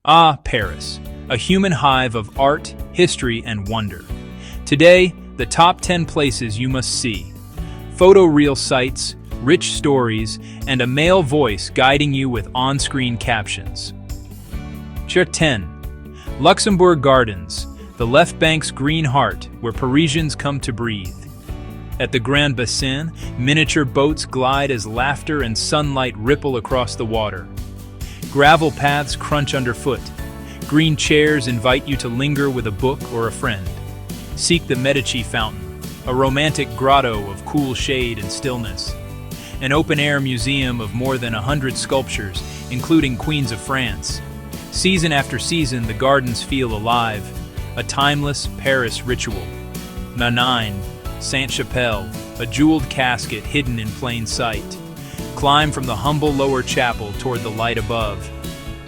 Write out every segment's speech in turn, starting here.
Ah, Paris, a human hive of art, history, and wonder. Today, the top 10 places you must see. Photoreal sites, rich stories, and a male voice guiding you with on-screen captions. Tier 10. Luxembourg Gardens, the left bank's green heart where Parisians come to breathe. At the Grand Bassin, miniature boats glide as laughter and sunlight ripple across the water. Gravel paths crunch underfoot. Green chairs invite you to linger with a book or a friend. Seek the Medici Fountain, a romantic grotto of cool shade and stillness. An open-air museum of more than 100 sculptures, including Queens of France. Season after season, the gardens feel alive, a timeless Paris ritual. 9. Sainte-Chapelle, a jeweled casket hidden in plain sight. Climb from the humble lower chapel toward the light above.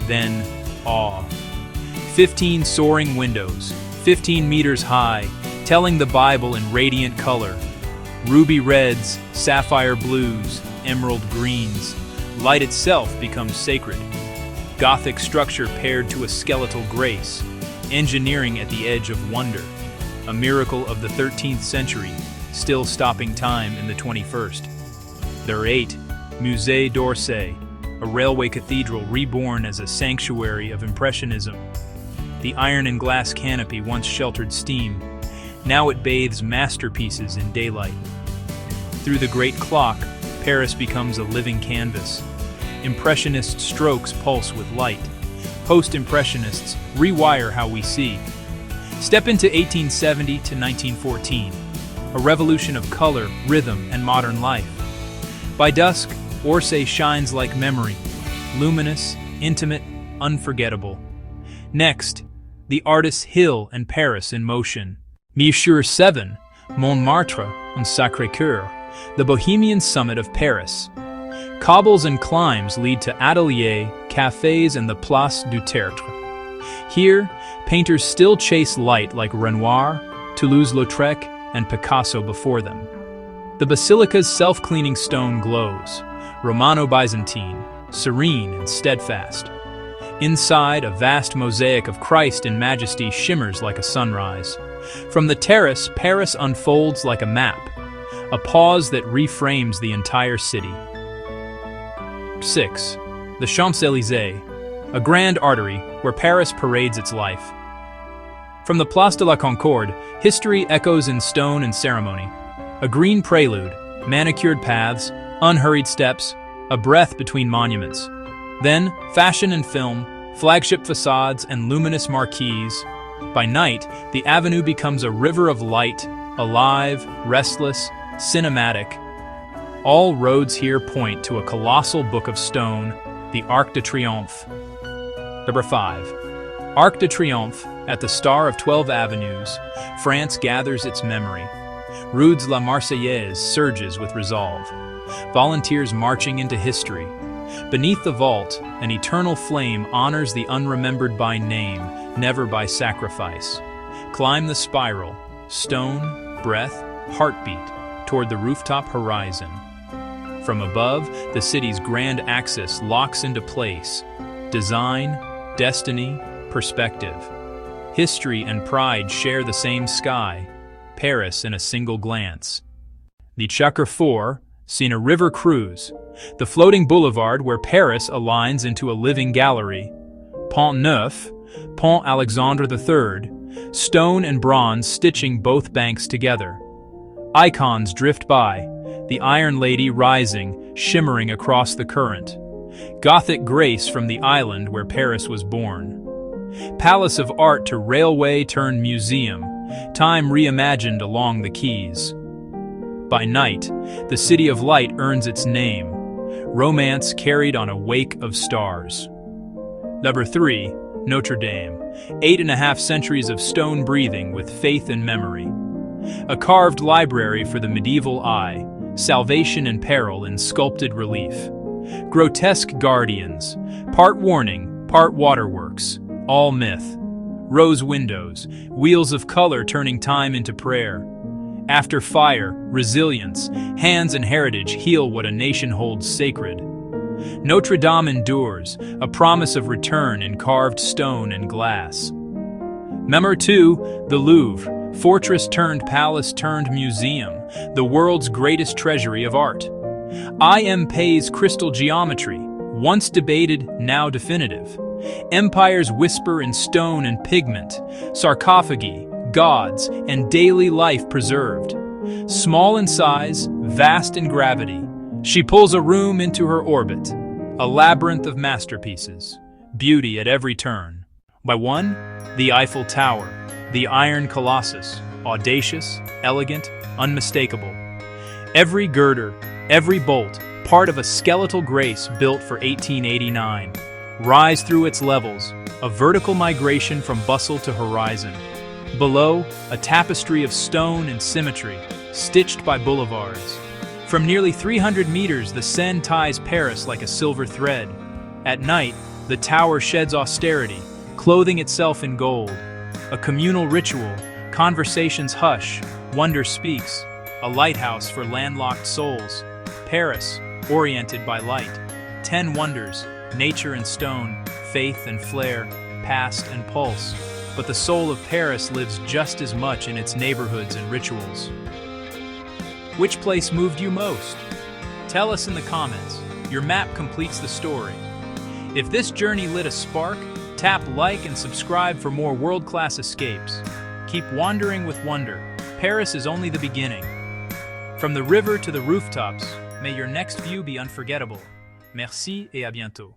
Then, awe. 15 soaring windows, 15 meters high, telling the Bible in radiant color. Ruby reds, sapphire blues, emerald greens. Light itself becomes sacred. Gothic structure paired to a skeletal grace. Engineering at the edge of wonder. A miracle of the 13th century, still stopping time in the 21st. There are 8. Musée d'Orsay, a railway cathedral reborn as a sanctuary of Impressionism. The iron and glass canopy once sheltered steam. Now it bathes masterpieces in daylight. Through the great clock, Paris becomes a living canvas. Impressionist strokes pulse with light. Post-Impressionists rewire how we see. Step into 1870 to 1914, a revolution of color, rhythm, and modern life. By dusk, Orsay shines like memory, luminous, intimate, unforgettable. Next, the artist's hill and Paris in motion. Monsieur 7, Montmartre Sacré-Cœur, the bohemian summit of Paris. Cobbles and climbs lead to ateliers, cafes, and the Place du Tertre. Here, painters still chase light like Renoir, Toulouse-Lautrec, and Picasso before them. The basilica's self-cleaning stone glows, Romano-Byzantine, serene and steadfast. Inside, a vast mosaic of Christ in majesty shimmers like a sunrise. From the terrace, Paris unfolds like a map, a pause that reframes the entire city. 6. The Champs-Élysées, a grand artery where Paris parades its life. From the Place de la Concorde, history echoes in stone and ceremony. A green prelude, manicured paths, unhurried steps, a breath between monuments. Then, fashion and film, flagship facades and luminous marquees. By night, the avenue becomes a river of light, alive, restless, cinematic. All roads here point to a colossal book of stone, the Arc de Triomphe. Number 5. Arc de Triomphe, at the star of 12 avenues, France gathers its memory. Rue de la Marseillaise surges with resolve. Volunteers marching into history. Beneath the vault, an eternal flame honors the unremembered by name, never by sacrifice. Climb the spiral, stone, breath, heartbeat, toward the rooftop horizon. From above, the city's grand axis locks into place. Design, destiny, perspective. History and pride share the same sky. Paris in a single glance. The Chakra 4, Seine River cruise, the floating boulevard where Paris aligns into a living gallery. Pont Neuf, Pont Alexandre III, stone and bronze stitching both banks together. Icons drift by, the Iron Lady rising, shimmering across the current. Gothic grace from the island where Paris was born. Palace of art to railway turned museum, time reimagined along the quays. By night, the City of Light earns its name, romance carried on a wake of stars. Number 3, Notre-Dame, 8.5 centuries of stone breathing with faith and memory. A carved library for the medieval eye, salvation and peril in sculpted relief. Grotesque guardians, part warning, part waterworks, all myth. Rose windows, wheels of color turning time into prayer. After fire, resilience, hands and heritage heal what a nation holds sacred. Notre-Dame endures, a promise of return in carved stone and glass. Number 2, the Louvre, fortress turned palace turned museum, the world's greatest treasury of art. UNVEILED's crystal geometry, once debated, now definitive. Empires whisper in stone and pigment, sarcophagi, gods, and daily life preserved. Small in size, vast in gravity, she pulls a room into her orbit, a labyrinth of masterpieces, beauty at every turn. By one, the Eiffel Tower, the iron colossus, audacious, elegant, unmistakable. Every girder, every bolt, part of a skeletal grace built for 1889. Rise through its levels, a vertical migration from bustle to horizon. Below, a tapestry of stone and symmetry, stitched by boulevards. From nearly 300 meters, the Seine ties Paris like a silver thread. At night, the tower sheds austerity, clothing itself in gold. A communal ritual, conversations hush, wonder speaks. A lighthouse for landlocked souls. Paris, oriented by light. 10 wonders, nature and stone, faith and flair, past and pulse. But the soul of Paris lives just as much in its neighborhoods and rituals. Which place moved you most? Tell us in the comments. Your map completes the story. If this journey lit a spark, tap like and subscribe for more world-class escapes. Keep wandering with wonder. Paris is only the beginning. From the river to the rooftops, may your next view be unforgettable. Merci et à bientôt.